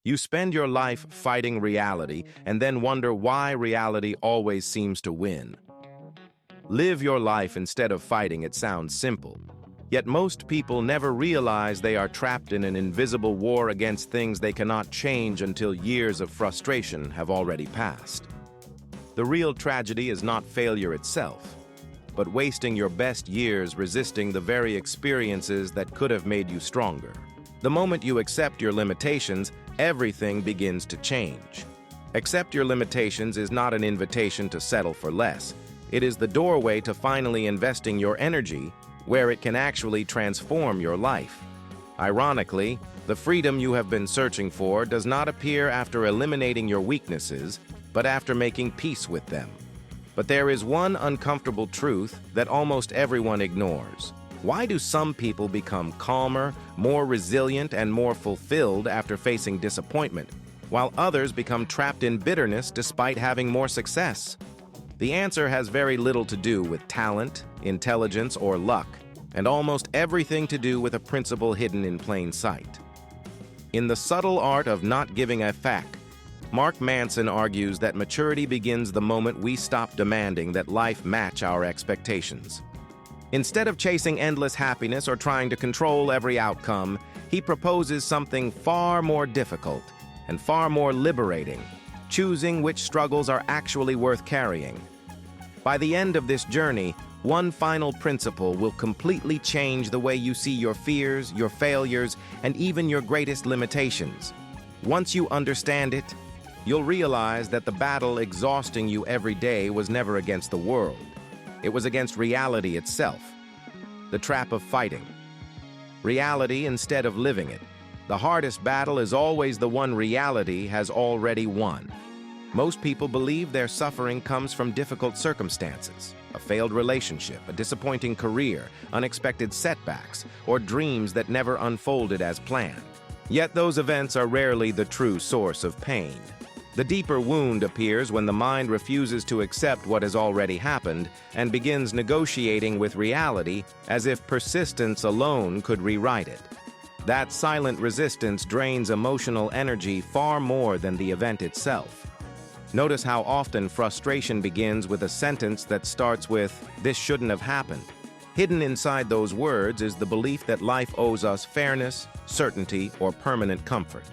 You spend your life fighting reality and then wonder why reality always seems to win. Live your life instead of fighting it sounds simple. Yet most people never realize they are trapped in an invisible war against things they cannot change until years of frustration have already passed. The real tragedy is not failure itself, but wasting your best years resisting the very experiences that could have made you stronger. The moment you accept your limitations, everything begins to change. Accept your limitations is not an invitation to settle for less. It is the doorway to finally investing your energy where it can actually transform your life. Ironically, the freedom you have been searching for does not appear after eliminating your weaknesses, but after making peace with them. But there is one uncomfortable truth that almost everyone ignores. Why do some people become calmer, more resilient, and more fulfilled after facing disappointment, while others become trapped in bitterness despite having more success? The answer has very little to do with talent, intelligence, or luck, and almost everything to do with a principle hidden in plain sight. In The Subtle Art of Not Giving a Fuck, Mark Manson argues that maturity begins the moment we stop demanding that life match our expectations. Instead of chasing endless happiness or trying to control every outcome, he proposes something far more difficult and far more liberating: choosing which struggles are actually worth carrying. By the end of this journey, one final principle will completely change the way you see your fears, your failures, and even your greatest limitations. Once you understand it, you'll realize that the battle exhausting you every day was never against the world. It was against reality itself. The trap of fighting reality instead of living it. The hardest battle is always the one reality has already won. Most people believe their suffering comes from difficult circumstances, a failed relationship, a disappointing career, unexpected setbacks, or dreams that never unfolded as planned. Yet those events are rarely the true source of pain. The deeper wound appears when the mind refuses to accept what has already happened and begins negotiating with reality as if persistence alone could rewrite it. That silent resistance drains emotional energy far more than the event itself. Notice how often frustration begins with a sentence that starts with, "This shouldn't have happened." Hidden inside those words is the belief that life owes us fairness, certainty, or permanent comfort.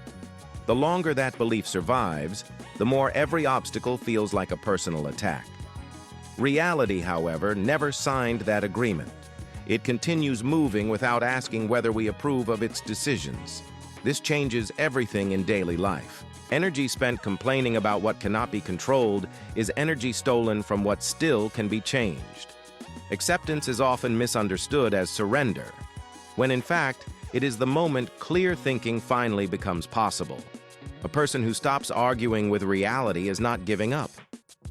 The longer that belief survives, the more every obstacle feels like a personal attack. Reality, however, never signed that agreement. It continues moving without asking whether we approve of its decisions. This changes everything in daily life. Energy spent complaining about what cannot be controlled is energy stolen from what still can be changed. Acceptance is often misunderstood as surrender, when in fact, it is the moment clear thinking finally becomes possible. A person who stops arguing with reality is not giving up.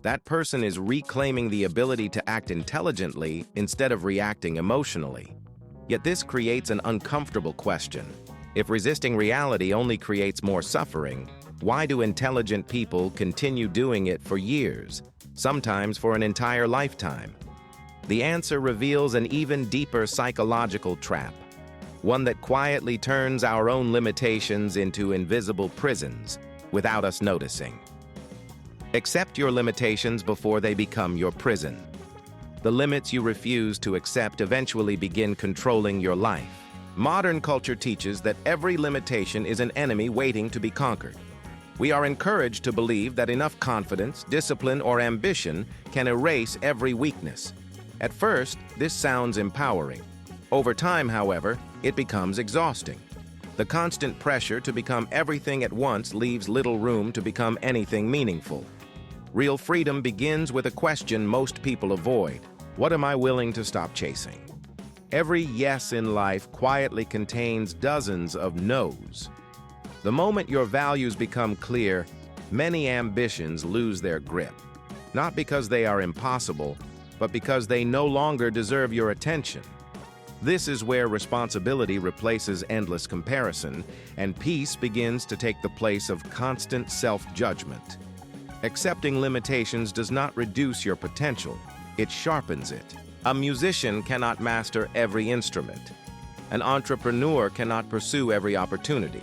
That person is reclaiming the ability to act intelligently instead of reacting emotionally. Yet this creates an uncomfortable question. If resisting reality only creates more suffering, why do intelligent people continue doing it for years, sometimes for an entire lifetime? The answer reveals an even deeper psychological trap, one that quietly turns our own limitations into invisible prisons without us noticing. Accept your limitations before they become your prison. The limits you refuse to accept eventually begin controlling your life. Modern culture teaches that every limitation is an enemy waiting to be conquered. We are encouraged to believe that enough confidence, discipline, or ambition can erase every weakness. At first, this sounds empowering. Over time, however, it becomes exhausting. The constant pressure to become everything at once leaves little room to become anything meaningful. Real freedom begins with a question most people avoid: what am I willing to stop chasing? Every yes in life quietly contains dozens of no's. The moment your values become clear, many ambitions lose their grip. Not because they are impossible, but because they no longer deserve your attention. This is where responsibility replaces endless comparison, and peace begins to take the place of constant self-judgment. Accepting limitations does not reduce your potential, it sharpens it. A musician cannot master every instrument. An entrepreneur cannot pursue every opportunity.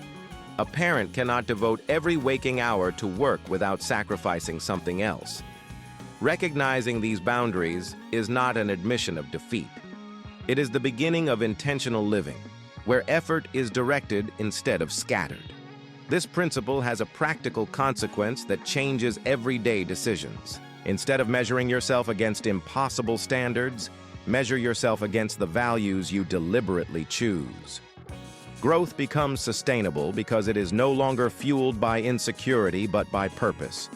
A parent cannot devote every waking hour to work without sacrificing something else. Recognizing these boundaries is not an admission of defeat. It is the beginning of intentional living, where effort is directed instead of scattered. This principle has a practical consequence that changes everyday decisions. Instead of measuring yourself against impossible standards, measure yourself against the values you deliberately choose. Growth becomes sustainable because it is no longer fueled by insecurity but by purpose.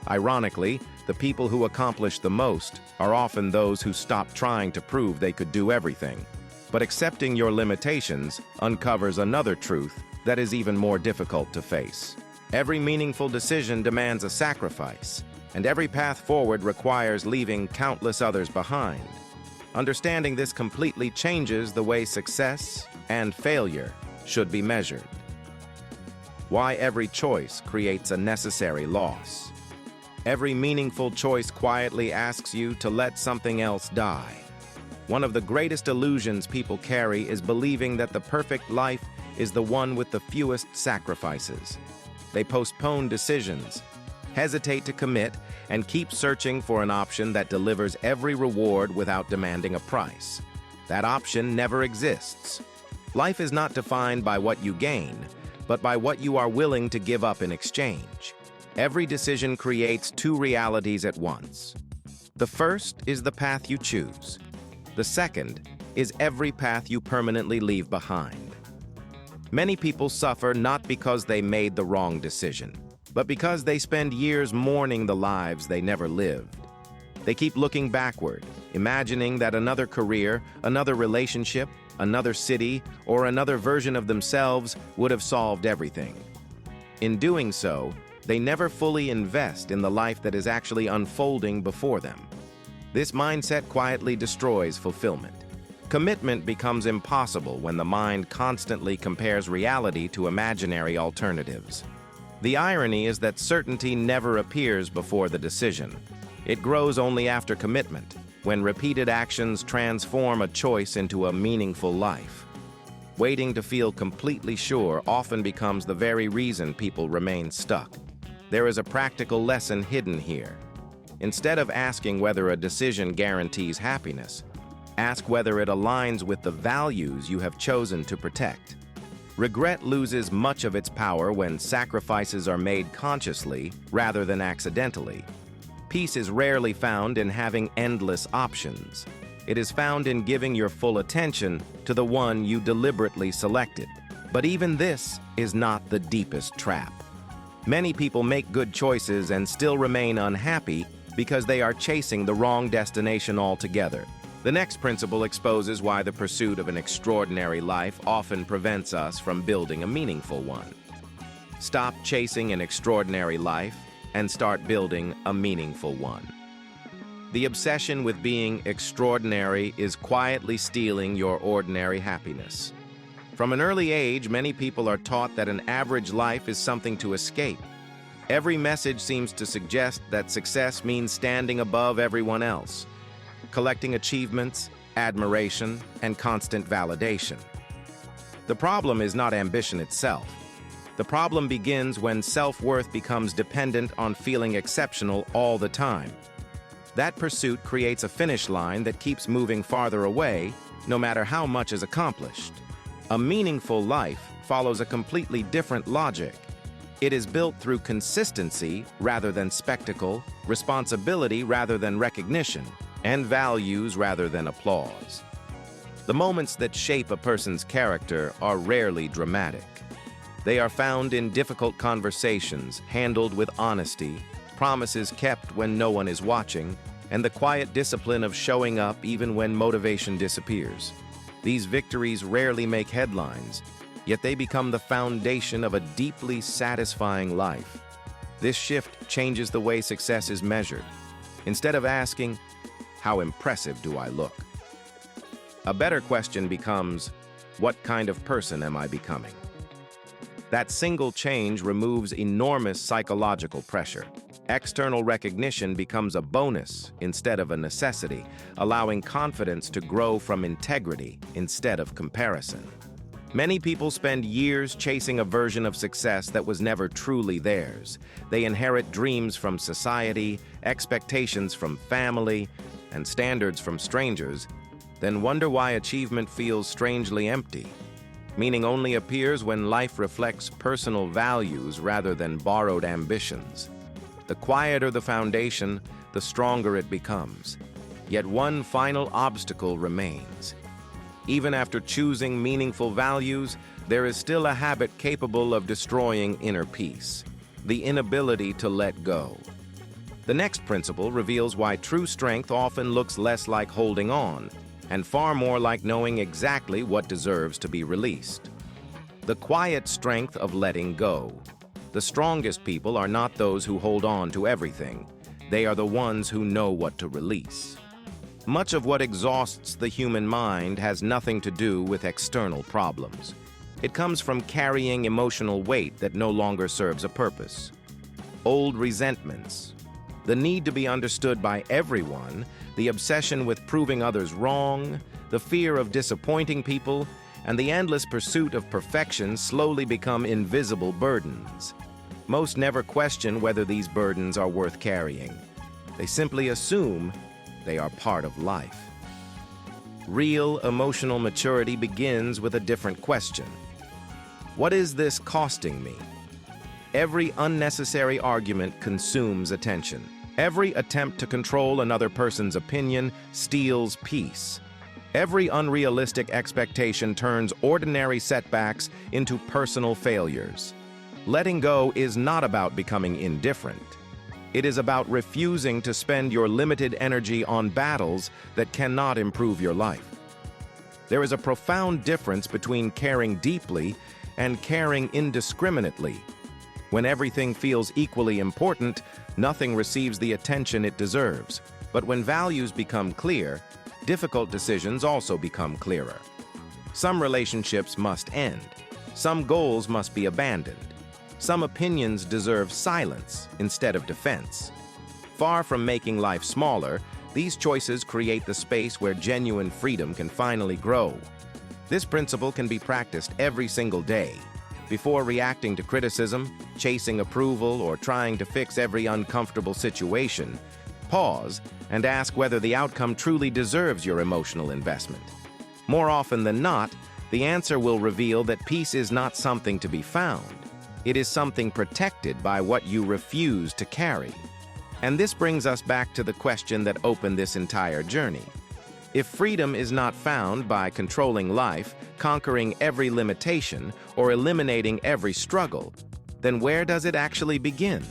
Ironically, the people who accomplish the most are often those who stop trying to prove they could do everything. But accepting your limitations uncovers another truth that is even more difficult to face. Every meaningful decision demands a sacrifice, and every path forward requires leaving countless others behind. Understanding this completely changes the way success and failure should be measured. Why every choice creates a necessary loss. Every meaningful choice quietly asks you to let something else die. One of the greatest illusions people carry is believing that the perfect life is the one with the fewest sacrifices. They postpone decisions, hesitate to commit, and keep searching for an option that delivers every reward without demanding a price. That option never exists. Life is not defined by what you gain, but by what you are willing to give up in exchange. Every decision creates two realities at once. The first is the path you choose. The second is every path you permanently leave behind. Many people suffer not because they made the wrong decision, but because they spend years mourning the lives they never lived. They keep looking backward, imagining that another career, another relationship, another city, or another version of themselves would have solved everything. In doing so, they never fully invest in the life that is actually unfolding before them. This mindset quietly destroys fulfillment. Commitment becomes impossible when the mind constantly compares reality to imaginary alternatives. The irony is that certainty never appears before the decision. It grows only after commitment, when repeated actions transform a choice into a meaningful life. Waiting to feel completely sure often becomes the very reason people remain stuck. There is a practical lesson hidden here. Instead of asking whether a decision guarantees happiness, ask whether it aligns with the values you have chosen to protect. Regret loses much of its power when sacrifices are made consciously rather than accidentally. Peace is rarely found in having endless options. It is found in giving your full attention to the one you deliberately selected. But even this is not the deepest trap. Many people make good choices and still remain unhappy because they are chasing the wrong destination altogether. The next principle exposes why the pursuit of an extraordinary life often prevents us from building a meaningful one. Stop chasing an extraordinary life and start building a meaningful one. The obsession with being extraordinary is quietly stealing your ordinary happiness. From an early age, many people are taught that an average life is something to escape. Every message seems to suggest that success means standing above everyone else, collecting achievements, admiration, and constant validation. The problem is not ambition itself. The problem begins when self-worth becomes dependent on feeling exceptional all the time. That pursuit creates a finish line that keeps moving farther away, no matter how much is accomplished. A meaningful life follows a completely different logic. It is built through consistency rather than spectacle, responsibility rather than recognition, and values rather than applause. The moments that shape a person's character are rarely dramatic. They are found in difficult conversations handled with honesty, promises kept when no one is watching, and the quiet discipline of showing up even when motivation disappears. These victories rarely make headlines, yet they become the foundation of a deeply satisfying life. This shift changes the way success is measured. Instead of asking, "How impressive do I look?" a better question becomes, "What kind of person am I becoming?" That single change removes enormous psychological pressure. External recognition becomes a bonus instead of a necessity, allowing confidence to grow from integrity instead of comparison. Many people spend years chasing a version of success that was never truly theirs. They inherit dreams from society, expectations from family, and standards from strangers, then wonder why achievement feels strangely empty. Meaning only appears when life reflects personal values rather than borrowed ambitions. The quieter the foundation, the stronger it becomes. Yet one final obstacle remains. Even after choosing meaningful values, there is still a habit capable of destroying inner peace: the inability to let go. The next principle reveals why true strength often looks less like holding on, and far more like knowing exactly what deserves to be released. The quiet strength of letting go. The strongest people are not those who hold on to everything. They are the ones who know what to release. Much of what exhausts the human mind has nothing to do with external problems. It comes from carrying emotional weight that no longer serves a purpose. Old resentments, the need to be understood by everyone, the obsession with proving others wrong, the fear of disappointing people, and the endless pursuit of perfection slowly become invisible burdens. Most never question whether these burdens are worth carrying. They simply assume they are part of life. Real emotional maturity begins with a different question. What is this costing me? Every unnecessary argument consumes attention. Every attempt to control another person's opinion steals peace. Every unrealistic expectation turns ordinary setbacks into personal failures. Letting go is not about becoming indifferent. It is about refusing to spend your limited energy on battles that cannot improve your life. There is a profound difference between caring deeply and caring indiscriminately. When everything feels equally important, nothing receives the attention it deserves. But when values become clear, difficult decisions also become clearer. Some relationships must end. Some goals must be abandoned. Some opinions deserve silence instead of defense. Far from making life smaller, these choices create the space where genuine freedom can finally grow. This principle can be practiced every single day. Before reacting to criticism, chasing approval, or trying to fix every uncomfortable situation, pause and ask whether the outcome truly deserves your emotional investment. More often than not, the answer will reveal that peace is not something to be found. It is something protected by what you refuse to carry. And this brings us back to the question that opened this entire journey. If freedom is not found by controlling life, conquering every limitation, or eliminating every struggle, then where does it actually begin?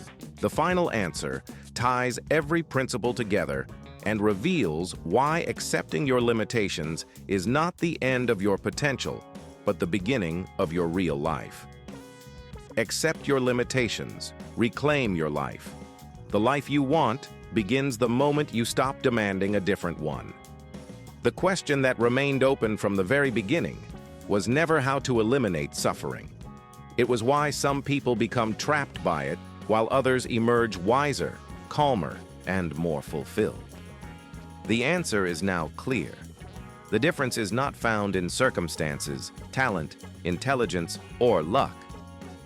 The final answer ties every principle together and reveals why accepting your limitations is not the end of your potential, but the beginning of your real life. Accept your limitations. Reclaim your life. The life you want begins the moment you stop demanding a different one. The question that remained open from the very beginning was never how to eliminate suffering. It was why some people become trapped by it, while others emerge wiser, calmer, and more fulfilled. The answer is now clear. The difference is not found in circumstances, talent, intelligence, or luck.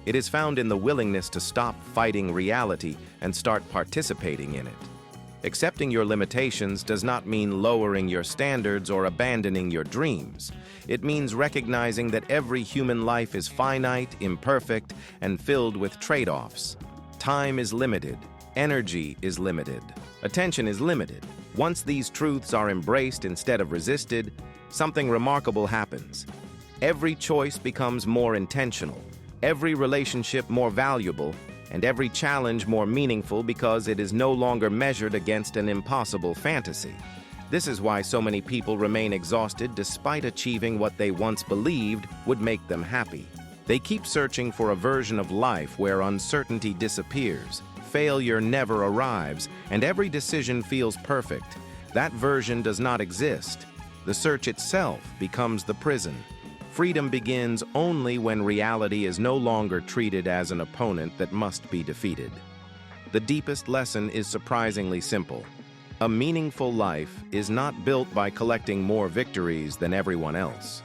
It is found in the willingness to stop fighting reality and start participating in it. Accepting your limitations does not mean lowering your standards or abandoning your dreams. It means recognizing that every human life is finite, imperfect, and filled with trade-offs. Time is limited. Energy is limited. Attention is limited. Once these truths are embraced instead of resisted, something remarkable happens. Every choice becomes more intentional, every relationship more valuable, and every challenge more meaningful because it is no longer measured against an impossible fantasy. This is why so many people remain exhausted despite achieving what they once believed would make them happy. They keep searching for a version of life where uncertainty disappears, failure never arrives, and every decision feels perfect. That version does not exist. The search itself becomes the prison. Freedom begins only when reality is no longer treated as an opponent that must be defeated. The deepest lesson is surprisingly simple. A meaningful life is not built by collecting more victories than everyone else.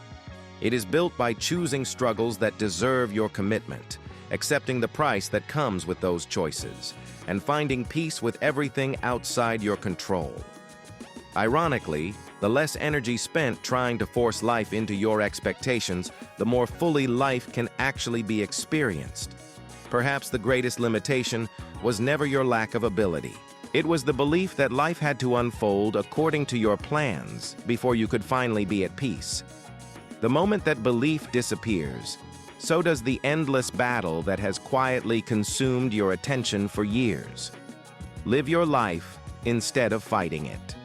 It is built by choosing struggles that deserve your commitment, accepting the price that comes with those choices, and finding peace with everything outside your control. Ironically, the less energy spent trying to force life into your expectations, the more fully life can actually be experienced. Perhaps the greatest limitation was never your lack of ability. It was the belief that life had to unfold according to your plans before you could finally be at peace. The moment that belief disappears, so does the endless battle that has quietly consumed your attention for years. Live your life instead of fighting it.